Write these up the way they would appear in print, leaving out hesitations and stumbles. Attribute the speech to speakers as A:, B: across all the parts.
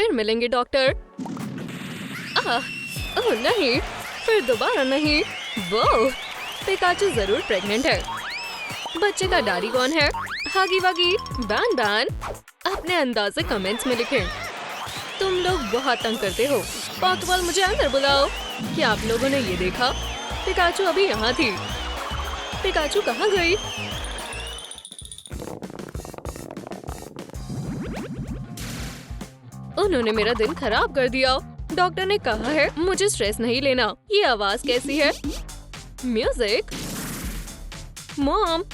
A: फिर मिलेंगे डॉक्टर। ओह नहीं, फिर दोबारा नहीं। वो पिकाचू जरूर प्रेग्नेंट है। बच्चे का डैडी कौन है? हागी वागी बैन बैन। अपने अंदाज से कमेंट्स में लिखें। तुम लोग बहुत तंग करते हो। पॉकेबॉल मुझे अंदर बुलाओ। क्या आप लोगों ने ये देखा? पिकाचू अभी यहाँ थी। पिकाचू कहाँ गई? उन्होंने मेरा दिन खराब कर दिया। डॉक्टर ने कहा है मुझे स्ट्रेस नहीं लेना। ये आवाज कैसी है? म्यूजिक। मॉम,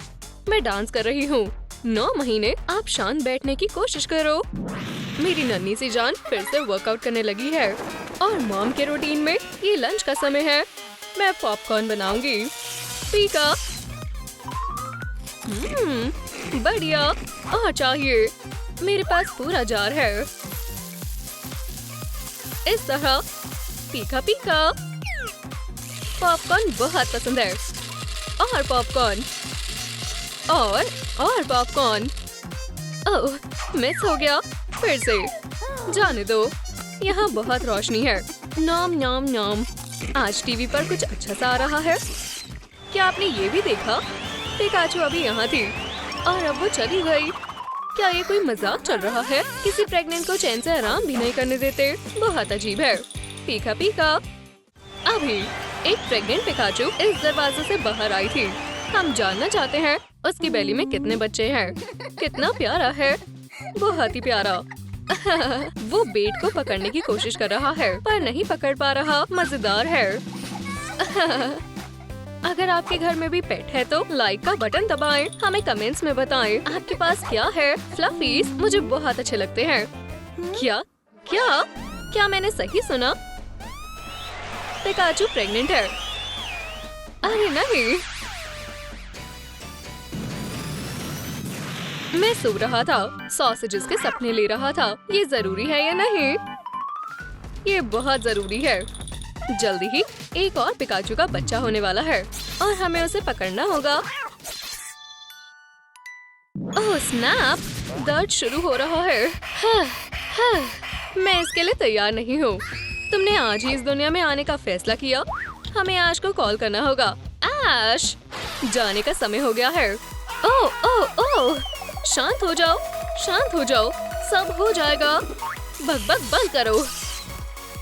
A: मैं डांस कर रही हूँ। 9 महीने। आप शांत बैठने की कोशिश करो। मेरी नन्ही सी जान फिर से वर्कआउट करने लगी है। और मॉम के रूटीन में ये लंच का समय है। मैं पॉपकॉर्न बनाऊंगी। पीका। बढ़िया। और चाहिए। मेरे पास पूरा जार है। इस तरह पीका पीका। पॉपकॉर्न बहुत पसंद है। और पॉपकॉर्न। और पॉपकॉर्न। ओह, मिस हो गया। फिर से। जाने दो। यहाँ बहुत रोशनी है। नाम नाम नाम। आज टीवी पर कुछ अच्छा सा आ रहा है। क्या आपने ये भी देखा? पिकाचू अभी यहाँ थी और अब वो चली गई। क्या ये कोई मजाक चल रहा है? किसी प्रेग्नेंट को चैन से आराम भी नहीं करने देते। बहुत अजीब है। पीका पीका। अभी एक प्रेग्नेंट पिकाचू इस दरवाजे से बाहर आई थी। हम जानना चाहते हैं उसकी बेली में कितने बच्चे हैं। कितना प्यारा है। बहुत ही प्यारा। वो बेट को पकड़ने की कोशिश कर रहा है पर नहीं पकड़ पा रहा। मजेदार है। अगर आपके घर में भी पेट है तो लाइक का बटन दबाएं। हमें कमेंट्स में बताएं आपके पास क्या है। फ्लफीज मुझे बहुत अच्छे लगते हैं। क्या क्या क्या मैंने सही सुना? पिकाचू प्रेग्नेंट है। अरे नहीं। मैं सो रहा था। सॉसेजेस के सपने ले रहा था। ये जरूरी है या नहीं? ये बहुत जरूरी है। जल्दी ही एक और पिकाचू का बच्चा होने वाला है और हमें उसे पकड़ना होगा। ओह स्नैप! दर्द शुरू हो रहा है। मैं इसके लिए तैयार नहीं हूँ। तुमने आज ही इस दुनिया में आने का फैसला किया। हमें ऐश को कॉल करना होगा। ऐश, जाने का समय हो गया है। ओह ओह ओह, शांत हो जाओ, शांत हो जाओ, सब हो जाएगा। बक बक बंद करो।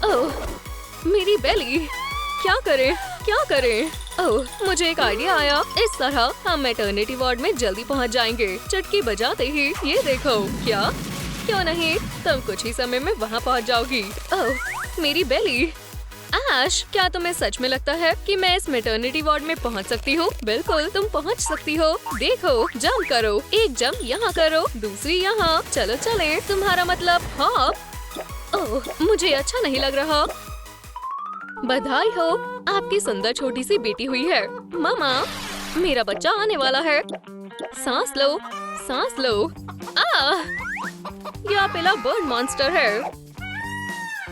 A: ओह मेरी बेली। क्या करें, क्या करें? ओह, मुझे एक आइडिया आया। इस तरह हम मैटरनिटी वार्ड में जल्दी पहुंच जाएंगे। चुटकी बजाते ही। ये देखो। क्या? क्यों नहीं, तुम कुछ ही समय में वहां पहुंच जाओगी। ओह मेरी बेली। ऐश, क्या तुम्हें सच में लगता है कि मैं इस मैटरनिटी वार्ड में पहुंच सकती हूँ? बिल्कुल, तुम पहुंच सकती हो। देखो, जंप करो। एक जंप यहाँ करो, दूसरी यहाँ। चलो चले। तुम्हारा मतलब हॉप। ओह, मुझे अच्छा नहीं लग रहा। बधाई हो, आपकी सुंदर छोटी सी बेटी हुई है। मामा, मेरा बच्चा आने वाला है। सांस लो, सांस लो। यह पहला बर्ड मॉन्स्टर है।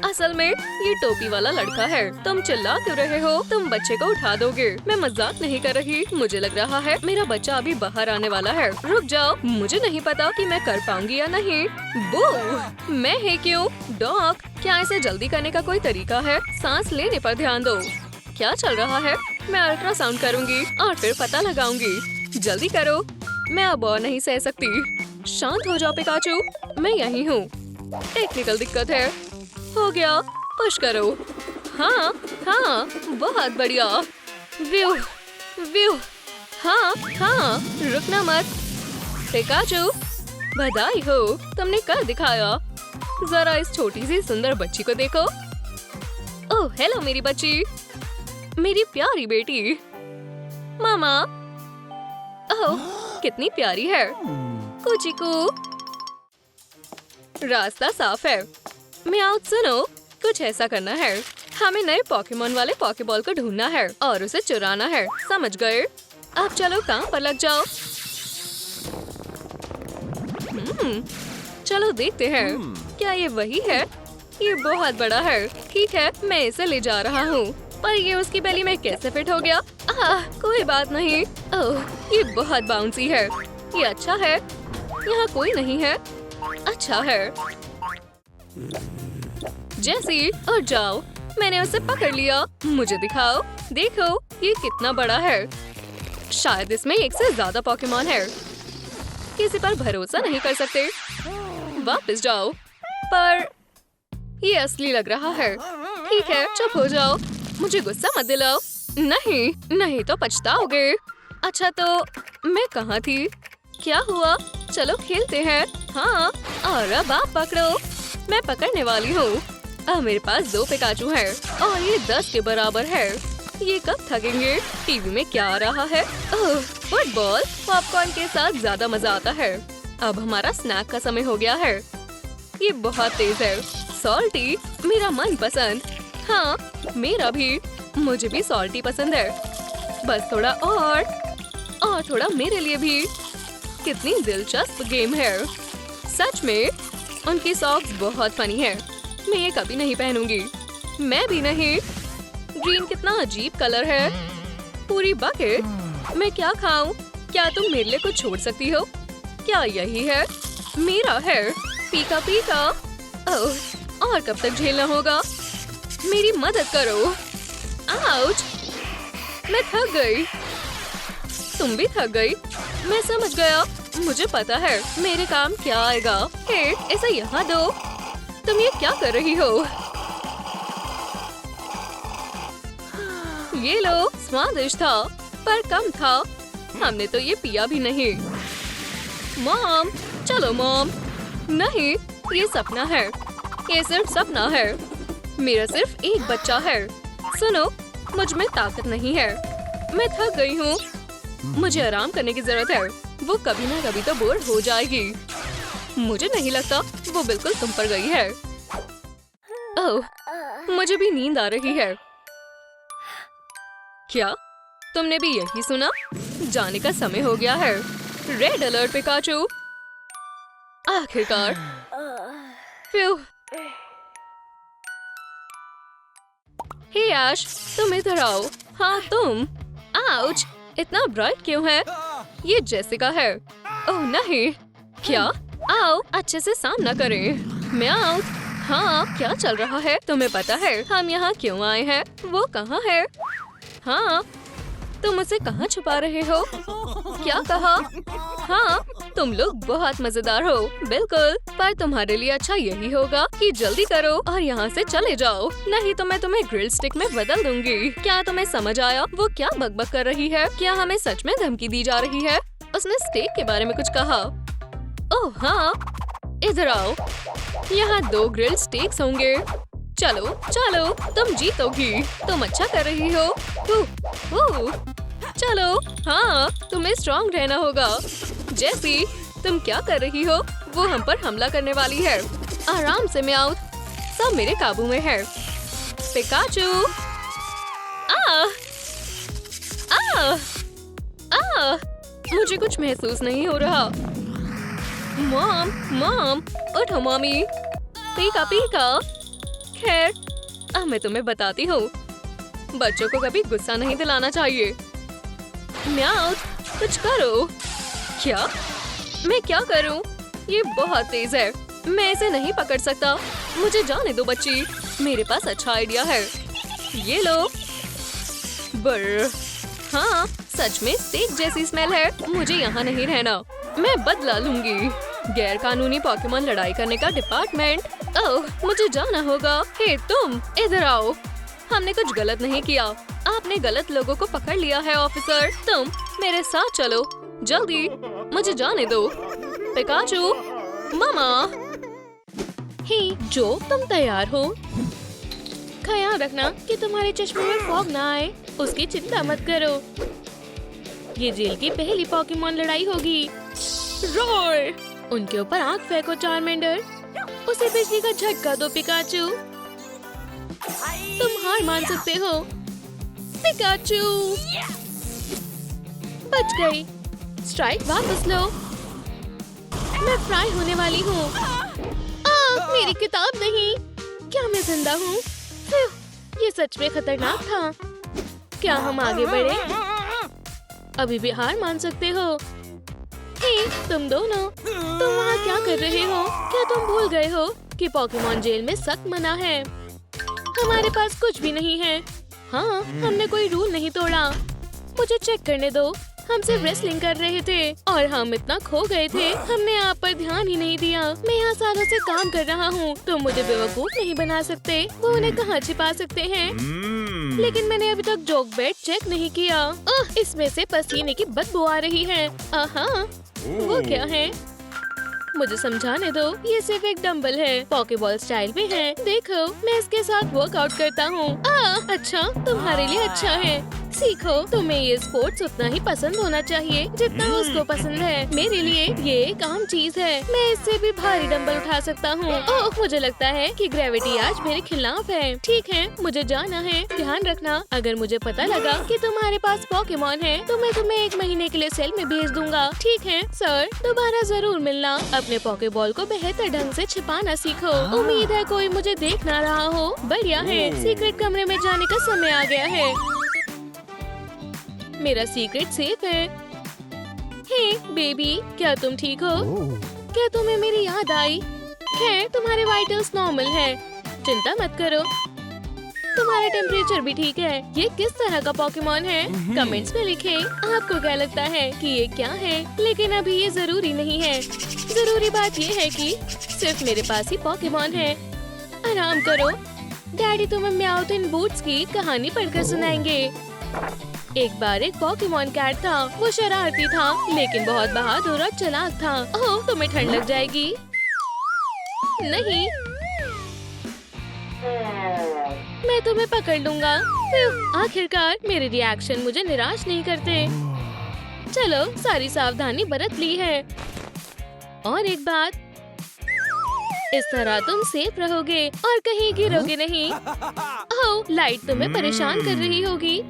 A: असल में ये टोपी वाला लड़का है। तुम चिल्ला क्यों रहे हो? तुम बच्चे को उठा दोगे। मैं मजाक नहीं कर रही। मुझे लग रहा है मेरा बच्चा अभी बाहर आने वाला है। रुक जाओ, मुझे नहीं पता कि मैं कर पाऊंगी या नहीं। बू, मैं है क्यों? डॉग, क्या इसे जल्दी करने का कोई तरीका है? सांस लेने पर ध्यान दो। क्या चल रहा है? मैं अल्ट्रासाउंड करूंगी और फिर पता लगाऊंगी। जल्दी करो, मैं अब और नहीं सह सकती। शांत हो जाओ पिकाचू, मैं यही हूँ। टेक्निकल दिक्कत है। हो गया, पुश करो। हाँ हाँ, बहुत बढ़िया। View view. हाँ हाँ, रुकना मत। पिकाचू, बधाई हो, तुमने कर दिखाया। जरा इस छोटी सी सुंदर बच्ची को देखो। ओह हेलो मेरी बच्ची, मेरी प्यारी बेटी। मामा, ओह कितनी प्यारी है। कुचिकू। रास्ता साफ है। म्याऊ, सुनो, कुछ ऐसा करना है। हमें नए पॉकेमॉन वाले पॉकेबॉल को ढूंढना है और उसे चुराना है। समझ गए? अब चलो काम पर लग जाओ। चलो देखते हैं। क्या ये वही है? ये बहुत बड़ा है। ठीक है, मैं इसे ले जा रहा हूँ। पर ये उसकी बेली में कैसे फिट हो गया? कोई बात नहीं। ओह, ये बहुत बाउंसी है। ये अच्छा है। यहाँ कोई नहीं है। अच्छा है। जैसी, और जाओ, मैंने उसे पकड़ लिया। मुझे दिखाओ। देखो, ये कितना बड़ा है। शायद इसमें एक से ज्यादा पोकेमॉन है। किसी पर भरोसा नहीं कर सकते। वापस जाओ। पर ये असली लग रहा है। ठीक है, चुप हो जाओ। मुझे गुस्सा मत दिलाओ। नहीं, नहीं तो पछताओगे। अच्छा तो मैं कहाँ थी? क्या हुआ? चलो खेलते हैं। हाँ, और अब आप पकड़ो। मैं पकड़ने वाली हूँ। अब मेरे पास 2 पिकाचू है और ये 10 के बराबर है। ये कब थकेंगे? टीवी में क्या आ रहा है? ओह, फुटबॉल। पॉपकॉर्न के साथ ज्यादा मजा आता है। अब हमारा स्नैक का समय हो गया है। ये बहुत तेज है। सॉल्टी, मेरा मन पसंद। हाँ, मेरा भी। मुझे भी सॉल्टी पसंद है। बस थोड़ा और थोड़ा मेरे लिए भी। कितनी दिलचस्प गेम है। सच में, उनकी सॉक्स बहुत फनी है। मैं ये कभी नहीं पहनूंगी। मैं भी नहीं। ग्रीन कितना अजीब कलर है। पूरी बकेट। मैं क्या खाऊं? क्या तुम मेरे लिए कुछ छोड़ सकती हो? क्या यही है? मेरा है। पीका पीका। ओह, और कब तक झेलना होगा? मेरी मदद करो। आउच! मैं थक गई। तुम भी थक गई। मैं समझ गया। मुझे पता है मेरे काम क्या आएगा। हे, ऐसा यहाँ दो। तुम ये क्या कर रही हो? ये लो, स्वादिष्ट था पर कम था। हमने तो ये पिया भी नहीं। मॉम, चलो मॉम। नहीं, ये सपना है। ये सिर्फ सपना है। मेरा सिर्फ एक बच्चा है। सुनो, मुझ में ताकत नहीं है। मैं थक गई हूँ। मुझे आराम करने की जरूरत है। वो कभी ना कभी तो बोर हो जाएगी। मुझे नहीं लगता वो बिल्कुल तुम पर गई है। ओह, मुझे भी नींद आ रही है। क्या तुमने भी यही सुना? जाने का समय हो गया है। Red alert Pikachu. आखिरकार। फ्यू। हे ऐश, तुम इधर आओ। हाँ तुम। आउच! इतना ब्राइट क्यों है? ये जेसिका है। ओह नहीं। क्या? आओ, अच्छे से सामना करें। मैं आऊँ? हाँ, क्या चल रहा है? तुम्हें पता है हम यहाँ क्यों आए हैं? वो कहाँ है? हाँ, तुम उसे कहाँ छुपा रहे हो? क्या कहा? हाँ, तुम लोग बहुत मजेदार हो। बिल्कुल, पर तुम्हारे लिए अच्छा यही होगा कि जल्दी करो और यहाँ से चले जाओ। नहीं तो मैं तुम्हें ग्रिल स्टिक में बदल दूंगी। क्या तुम्हें समझ आया? वो क्या बकबक कर रही है? क्या हमें सच में धमकी दी जा रही है? उसने स्टेक के बारे में कुछ कहा। ओह हाँ, इधर आओ। यहाँ 2 ग्रिल्ड स्टेक्स होंगे। चलो चलो, तुम जीतोगी। तुम अच्छा कर रही हो। चलो, हाँ, तुम्हें स्ट्रॉन्ग रहना होगा। जेसी, तुम क्या कर रही हो? वो हम पर हमला करने वाली है। आराम से मैं आउट। सब मेरे काबू में है। पिकाचू। मुझे कुछ महसूस नहीं हो रहा। मॉम, उठो मॉमी। पीका पीका। खैर, अब मैं तुम्हें बताती हूँ। बच्चों को कभी गुस्सा नहीं दिलाना चाहिए। म्याऊ, कुछ करो। क्या? मैं क्या करूं? ये बहुत तेज है। मैं इसे नहीं पकड़ सकता। मुझे जाने दो बच्ची। मेरे पास अच्छा आइडिया है। ये लो। बर्र। हाँ, सच में स्टेक जैसी स्मेल है। मुझे यहाँ नहीं रहना। मैं बदला लूंगी। गैर कानूनी पोकेमॉन लड़ाई करने का डिपार्टमेंट। ओह, मुझे जाना होगा। हे तुम, इधर आओ। हमने कुछ गलत नहीं किया। आपने गलत लोगों को पकड़ लिया है ऑफिसर। तुम मेरे साथ चलो। जल्दी, मुझे जाने दो। पिकाचू, मामा। हे जो, तुम तैयार हो? ख्याल रखना कि तुम्हारे चश्मे में फॉग ना आए। उसकी चिंता मत करो। ये जेल की पहली पोकेमॉन लड़ाई होगी। रोर! उनके ऊपर आंख फेंको चार्मेंडर। उसे बिजली का झटका दो पिकाचू। तुम हार मान सकते हो। पिकाचू बच गई। स्ट्राइक वापस लो। मैं फ्राई होने वाली हूँ। मेरी किताब नहीं। क्या मैं जिंदा हूँ? ये सच में खतरनाक था। क्या हम आगे बढ़े? अभी भी हार मान सकते हो। हे, तुम दोनों, तुम वहाँ क्या कर रहे हो? क्या तुम भूल गए हो कि पोकेमॉन जेल में सख्त मना है। हमारे पास कुछ भी नहीं है। हाँ, हमने कोई रूल नहीं तोड़ा। मुझे चेक करने दो। हम सिर्फ रेसलिंग कर रहे थे और हम इतना खो गए थे, हमने आप पर ध्यान ही नहीं दिया। मैं यहाँ सालों से काम कर रहा हूँ, तुम मुझे बेवकूफ नहीं बना सकते। वो उन्हें कहाँ छिपा सकते हैं? लेकिन मैंने अभी तक जोक बेड चेक नहीं किया। इसमें से पसीने की बदबू आ रही है। वो क्या है? मुझे समझाने दो। ये सिर्फ एक डंबल है, पॉकेबॉल स्टाइल में है। देखो, मैं इसके साथ वर्कआउट करता हूँ। अच्छा, तुम्हारे लिए अच्छा है। सीखो, तुम्हें ये स्पोर्ट्स उतना ही पसंद होना चाहिए जितना उसको पसंद है। मेरे लिए ये एक आम चीज है। मैं इससे भी भारी डंबल उठा सकता हूँ। ओह, मुझे लगता है कि ग्रेविटी आज मेरे खिलाफ है। ठीक है, मुझे जाना है। ध्यान रखना, अगर मुझे पता लगा कि तुम्हारे पास पोकेमॉन है तो मैं तुम्हें 1 महीने के लिए सेल में भेज दूंगा। ठीक है सर, दोबारा जरूर मिलना। अपने पोकेबॉल को बेहतर ढंग से छिपाना सीखो। उम्मीद है कोई मुझे देख ना रहा हो। बढ़िया है, सीक्रेट कमरे में जाने का समय आ गया है। मेरा सीक्रेट सेफ है। हे बेबी, क्या तुम ठीक हो? क्या तुम्हें मेरी याद आई? खैर, तुम्हारे वाइटल्स नॉर्मल है, चिंता मत करो। तुम्हारा टेम्परेचर भी ठीक है। ये किस तरह का पोकेमॉन है? कमेंट्स में लिखें। आपको क्या लगता है कि ये क्या है? लेकिन अभी ये जरूरी नहीं है। जरूरी बात ये है कि सिर्फ मेरे पास ही पोकेमॉन है। आराम करो, डैडी तुम्हें म्याउथिन बूट्स की कहानी पढ़कर सुनाएंगे। एक बार एक पोकेमॉन कैट था। वो शरारती था लेकिन बहुत बहादुर और चालाक था। ओह, तुम्हें ठंड लग जाएगी। नहीं, मैं तुम्हें पकड़ लूंगा। आखिरकार मेरे रिएक्शन मुझे निराश नहीं करते। चलो, सारी सावधानी बरत ली है। और एक बात, इस तरह तुम सेफ रहोगे और कहीं गिरोगे नहीं। ओह, लाइट तुम्हें परेशान कर रही होगी।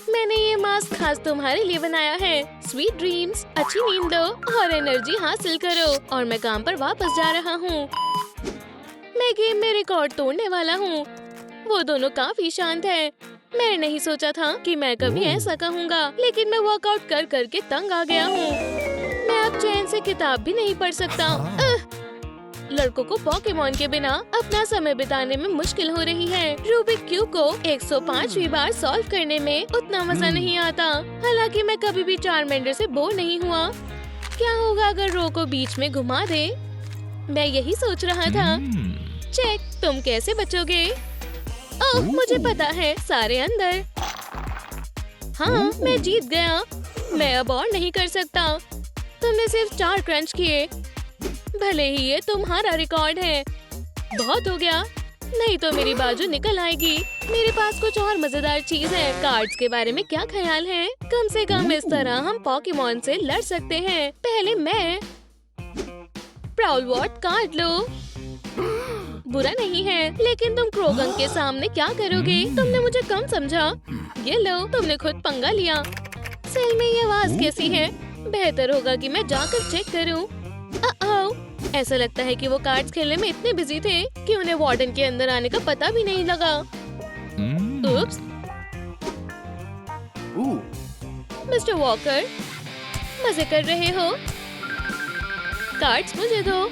A: मैंने ये मास्क खास तुम्हारे लिए बनाया है। स्वीट ड्रीम्स, अच्छी नींद लो और एनर्जी हासिल करो। और मैं काम पर वापस जा रहा हूँ। मैं गेम में रिकॉर्ड तोड़ने वाला हूँ। वो दोनों काफी शांत हैं। मैंने नहीं सोचा था कि मैं कभी ऐसा कहूँगा, लेकिन मैं वर्कआउट कर करके तंग आ गया हूँ। मैं अब चैन से किताब भी नहीं पढ़ सकता। लड़कों को पोकेमॉन के बिना अपना समय बिताने में मुश्किल हो रही है। रूबिक क्यूब को 105वीं बार सॉल्व करने में उतना मजा नहीं आता। हालांकि मैं कभी भी चारमेंडर से बोर नहीं हुआ। क्या होगा अगर रो को बीच में घुमा दे? मैं यही सोच रहा था। चेक, तुम कैसे बचोगे? ओह, मुझे पता है, सारे अंदर। हाँ, मैं जीत गया। मैं अब और नहीं कर सकता। तुमने सिर्फ 4 क्रंच किए। भले ही ये तुम्हारा रिकॉर्ड है। बहुत हो गया, नहीं तो मेरी बाजू निकल आएगी। मेरे पास कुछ और मजेदार चीज है। कार्ड्स के बारे में क्या ख्याल है? कम से कम इस तरह हम पोकेमॉन से लड़ सकते हैं। पहले मैं प्राउलवॉर्ड कार्ड लो। बुरा नहीं है, लेकिन तुम क्रोगन के सामने क्या करोगे? तुमने मुझे कम समझा। ये लो, तुमने खुद पंगा लिया। सेल में ये आवाज कैसी है? बेहतर होगा कि मैं जाकर चेक करूं। ऐसा लगता है कि वो कार्ड्स खेलने में इतने बिजी थे कि उन्हें वार्डन के अंदर आने का पता भी नहीं लगा। उप्स। मिस्टर वॉकर, मजे कर रहे हो? कार्ड्स मुझे दो।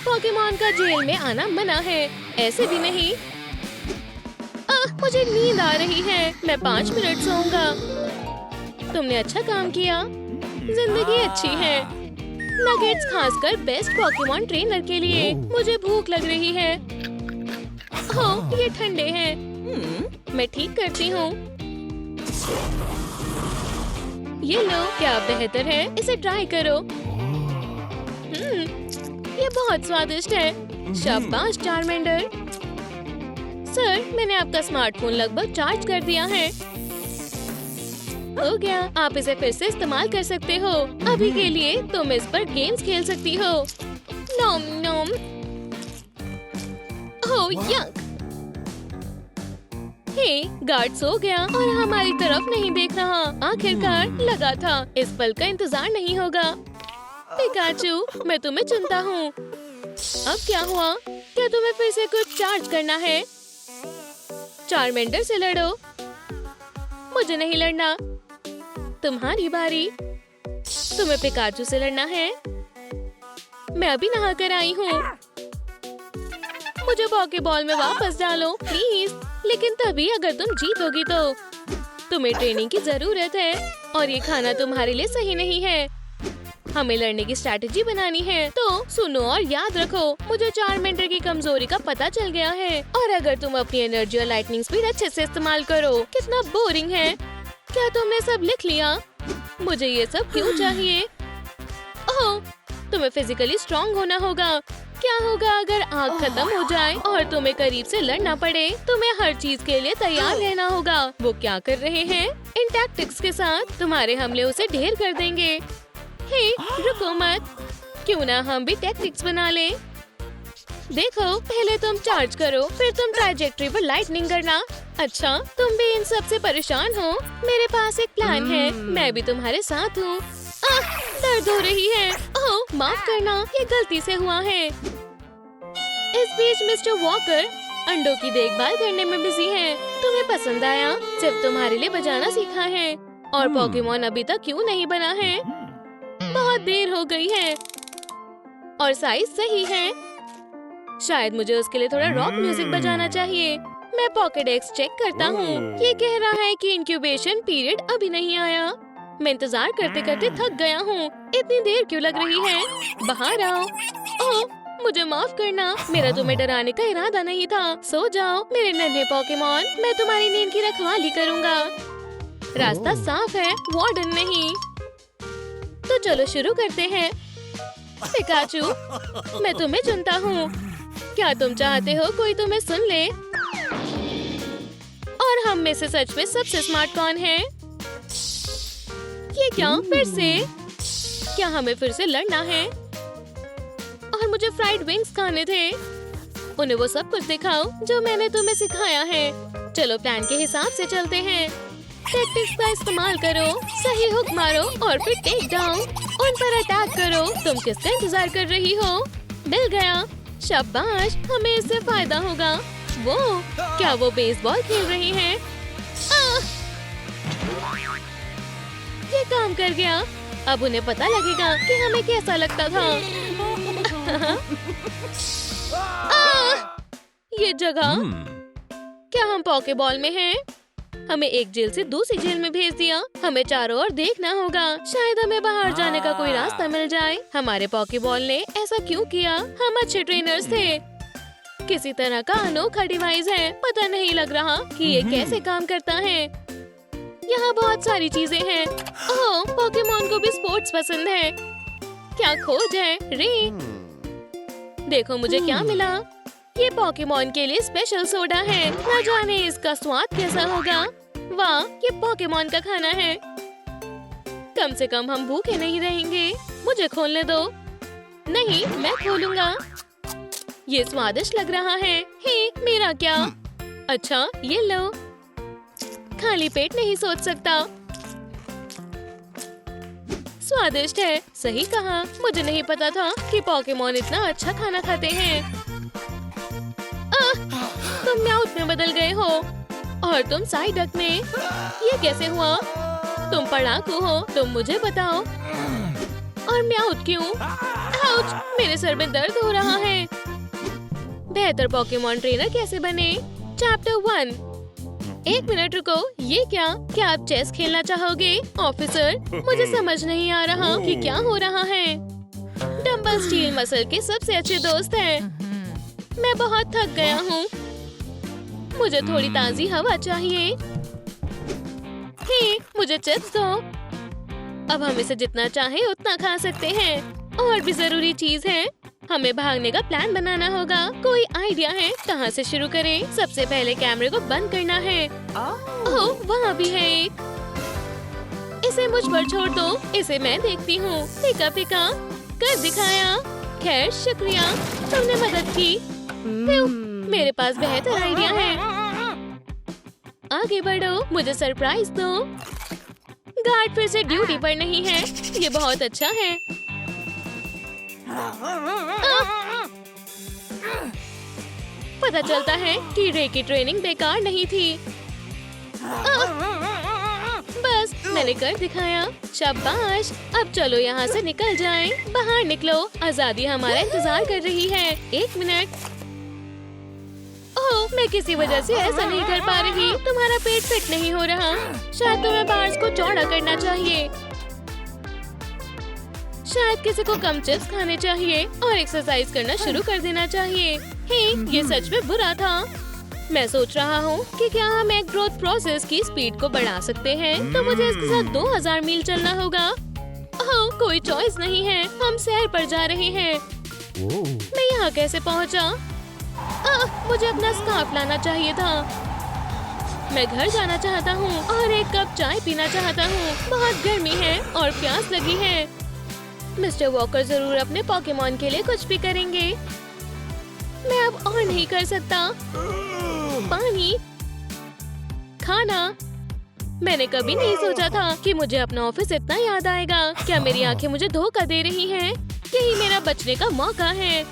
A: पोकेमॉन का जेल में आना मना है, ऐसे भी नहीं। मुझे नींद आ रही है। मैं 5 मिनट सोऊंगा। तुमने अच्छा काम किया। जिंदगी अच्छी है। नगेट्स खासकर बेस्ट पोकेमॉन ट्रेनर के लिए। मुझे भूख लग रही है। ओह, ये ठंडे हैं। मैं ठीक करती हूँ। ये लो, क्या बेहतर है? इसे ट्राई करो। ये बहुत स्वादिष्ट है। शाबाश चारमेंडर। सर, मैंने आपका स्मार्टफोन लगभग चार्ज कर दिया है। हो गया, आप इसे फिर से इस्तेमाल कर सकते हो। अभी के लिए तुम इस पर गेम्स खेल सकती हो। नोम नोम। ओह यक। हे, गार्ड सो गया और हमारी तरफ नहीं देख रहा। आखिरकार लगा था इस पल का इंतजार नहीं होगा। पिकाचू, मैं तुम्हें चुनता हूँ। अब क्या हुआ? क्या तुम्हें फिर से कुछ चार्ज करना है? चारमेंडर से लड़ो। मुझे नहीं लड़ना। तुम्हारी बारी। तुम्हें पिकाचू से लड़ना है। मैं अभी नहा कर आई हूँ। मुझे पॉकेबॉल में वापस डालो प्लीज। लेकिन तभी अगर तुम जीतोगी तो। तुम्हें ट्रेनिंग की जरूरत है और ये खाना तुम्हारे लिए सही नहीं है। हमें लड़ने की स्ट्रैटेजी बनानी है। तो सुनो और याद रखो, मुझे चार्मेंडर की कमजोरी का पता चल गया है। और अगर तुम अपनी एनर्जी और लाइटनिंग स्पीड अच्छे से इस्तेमाल करो। कितना बोरिंग है। क्या तुमने सब लिख लिया? मुझे ये सब क्यों चाहिए? ओह, तुम्हें फिजिकली स्ट्रॉन्ग होना होगा। क्या होगा अगर आग खत्म हो जाए और तुम्हें करीब से लड़ना पड़े? तुम्हें हर चीज के लिए तैयार रहना होगा। वो क्या कर रहे हैं? इन टैक्टिक्स के साथ तुम्हारे हमले उसे ढेर कर देंगे। हे, रुको मत। क्यों ना हम भी टैक्टिक्स बना ले। देखो, पहले तुम चार्ज करो, फिर तुम ट्राइजेक्टरी पर लाइटनिंग करना। अच्छा, तुम भी इन सब से परेशान हो? मेरे पास एक प्लान है। मैं भी तुम्हारे साथ हूँ। दर्द हो रही है। ओह, माफ करना, ये गलती से हुआ है। इस बीच मिस्टर वॉकर अंडों की देखभाल करने में बिजी हैं। तुम्हें पसंद आया जब तुम्हारे लिए बजाना सीखा है? और पोकेमॉन अभी तक क्यों नहीं बना है? बहुत देर हो गई है और साइज सही है। शायद मुझे उसके लिए थोड़ा रॉक म्यूजिक बजाना चाहिए। मैं पॉकेडेक्स चेक करता हूँ। ये कह रहा है कि इंक्यूबेशन पीरियड अभी नहीं आया। मैं इंतजार करते करते थक गया हूँ। इतनी देर क्यों लग रही है? बाहर आओ। ओह, मुझे माफ करना, मेरा तुम्हें डराने का इरादा नहीं था। सो जाओ मेरे नन्हे पोकेमॉन, मैं तुम्हारी नींद की रखवाली करूँगा। रास्ता साफ है, वार्डन नहीं। तो चलो शुरू करते हैं। पिकाचू, मैं तुम्हें चुनता हूँ। क्या तुम चाहते हो कोई तुम्हें सुन ले? और हम में से सच में सबसे स्मार्ट कौन है? ये क्या फिर से? क्या हमें फिर से लड़ना है? और मुझे फ्राइड विंग्स खाने थे। उन्हें वो सब कुछ दिखाओ जो मैंने तुम्हें सिखाया है। चलो प्लान के हिसाब से चलते हैं। टैक्टिक्स का इस्तेमाल करो, सही हुक मारो और फिर टेक डाउन। उन पर अटैक करो। तुम किसका इंतजार कर रही हो? मिल गया। शाबाश, हमें इससे फायदा होगा। वो क्या वो बेसबॉल खेल रही हैं? ये काम कर गया। अब उन्हें पता लगेगा कि हमें कैसा लगता था। ये जगह, क्या हम पॉकेबॉल में हैं? हमें एक जेल से दूसरी जेल में भेज दिया। हमें चारों ओर देखना होगा। शायद हमें बाहर जाने का कोई रास्ता मिल जाए। हमारे पॉकेबॉल ने ऐसा क्यों किया? हम अच्छे ट्रेनर्स थे। किसी तरह का अनोखा डिवाइस है। पता नहीं लग रहा कि ये कैसे काम करता है। यहाँ बहुत सारी चीजें हैं। ओह, पोकेमॉन को भी स्पोर्ट्स पसंद है। क्या खोज है रे? देखो मुझे क्या मिला। ये पोकेमॉन के लिए स्पेशल सोडा है। न जाने इसका स्वाद कैसा होगा। वाह, ये पोकेमॉन का खाना है। कम से कम हम भूखे नहीं रहेंगे। मुझे खोलने दो। नहीं, मैं खोलूंगा। ये स्वादिष्ट लग रहा है। हे, मेरा क्या? अच्छा, ये लो। खाली पेट नहीं सोच सकता। स्वादिष्ट है। सही कहा। मुझे नहीं पता था कि पोकेमॉन इतना अच्छा खाना खाते हैं। तुम म्याऊथ में बदल गए हो और तुम साइडक में। ये कैसे हुआ? तुम पढ़ाकू हो। तुम मुझे बताओ। और म्याऊथ क्यों? आउच! मेरे सर में दर्द हो रहा है। बेहतर पोकेमॉन ट्रेनर कैसे बने? चैप्टर 1। एक मिनट रुको। ये क्या? क्या आप चेस खेलना चाहोगे? ऑफिसर, मुझे समझ नहीं आ रहा कि क्या हो रहा है। डंबल स्टील मसल के सबसे अच्छे दोस्त हैं। मैं बहुत थक गया हूँ। मुझे थोड़ी ताज़ी हवा चाहिए। हे, मुझे चिप्स दो। अब हम इसे जितना चाहे उतना खा सकते हैं। और भी जरूरी चीज है, हमें भागने का प्लान बनाना होगा। कोई आइडिया है कहाँ से शुरू करें? सबसे पहले कैमरे को बंद करना है। ओह, वहाँ भी है एक। इसे मुझ पर छोड़ दो। इसे मैं देखती हूँ। पिका पिका कर दिखाया। खैर, शुक्रिया, तुमने मदद की। मेरे पास बेहतर आइडिया है। आगे बढ़ो, मुझे सरप्राइज दो। गार्ड फिर से ड्यूटी पर नहीं है। ये बहुत अच्छा है। पता चलता है कि रे की ट्रेनिंग बेकार नहीं थी। बस मैंने कर दिखाया। शाबाश, अब चलो यहाँ से निकल जाएं। बाहर निकलो, आजादी हमारा इंतजार कर रही है। एक मिनट। ओह, मैं किसी वजह से ऐसा नहीं कर पा रही। तुम्हारा पेट फिट नहीं हो रहा। शायद तुम्हें बार्स को चौड़ा करना चाहिए। शायद किसी को कम चिप्स खाने चाहिए और एक्सरसाइज करना शुरू कर देना चाहिए। हे, ये सच में बुरा था। मैं सोच रहा हूँ कि क्या हम एक ग्रोथ प्रोसेस की स्पीड को बढ़ा सकते हैं, तो मुझे इसके साथ 2000 मील चलना होगा। ओह, कोई चॉइस नहीं है। हम सैर पर जा रहे हैं। मैं यहाँ कैसे पहुँचा? मुझे अपना स्कार्फ लाना चाहिए था। मैं घर जाना चाहता हूँ और एक कप चाय पीना चाहता हूँ। बहुत गर्मी है और प्यास लगी है। मिस्टर वॉकर जरूर अपने पोकेमॉन के लिए कुछ भी करेंगे। मैं अब और नहीं कर सकता। पानी, खाना। मैंने कभी नहीं सोचा था कि मुझे अपना ऑफिस इतना याद आएगा। क्या मेरी आंखें मुझे धोखा दे रही हैं? यही मेरा बचने का मौका है।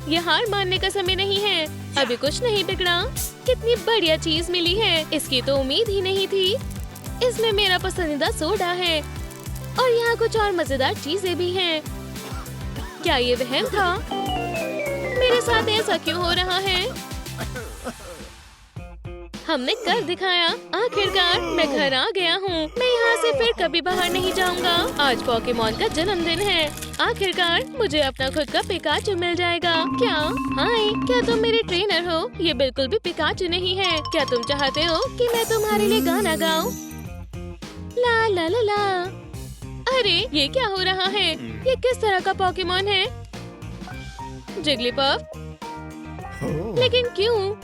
A: ये हार मानने का समय नहीं है। अभी कुछ नहीं बिगड़ा। कितनी बढ़िया चीज मिली है, इसकी तो उम्मीद ही नहीं थी। इसमें मेरा पसंदीदा सोडा है और यहाँ कुछ और मजेदार चीजें भी हैं। क्या ये वहम था? मेरे साथ ऐसा क्यों हो रहा है? हमने कर दिखाया। आखिरकार मैं घर आ गया हूँ। मैं यहाँ से फिर कभी बाहर नहीं जाऊँगा। आज पोकेमॉन का जन्मदिन है। आखिरकार मुझे अपना खुद का पिकाचू मिल जाएगा। क्या? हाय, क्या तुम मेरे ट्रेनर हो? ये बिल्कुल भी पिकाचू नहीं है। क्या तुम चाहते हो कि मैं तुम्हारे लिए गाना गाऊं? ला ला ला ला। अरे, ये क्या हो रहा है? ये किस तरह का पोकेमॉन है? जिग्लीपफ? लेकिन क्यों?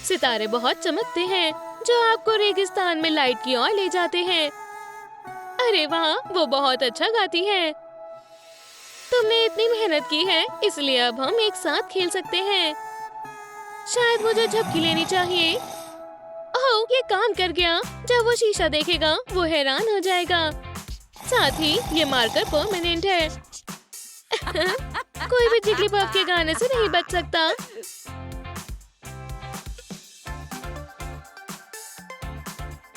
A: सितारे बहुत चमकते हैं जो आपको रेगिस्तान में लाइट की ओर ले जाते हैं। अरे वाह, वो बहुत अच्छा गाती है। तुमने इतनी मेहनत की है, इसलिए अब हम एक साथ खेल सकते हैं। शायद मुझे झपकी लेनी चाहिए। ओह, ये काम कर गया। जब वो शीशा देखेगा, वो हैरान हो जाएगा। साथ ही ये मार्कर परमानेंट है। कोई भी जिग्लीपफ के गाने से नहीं बच सकता।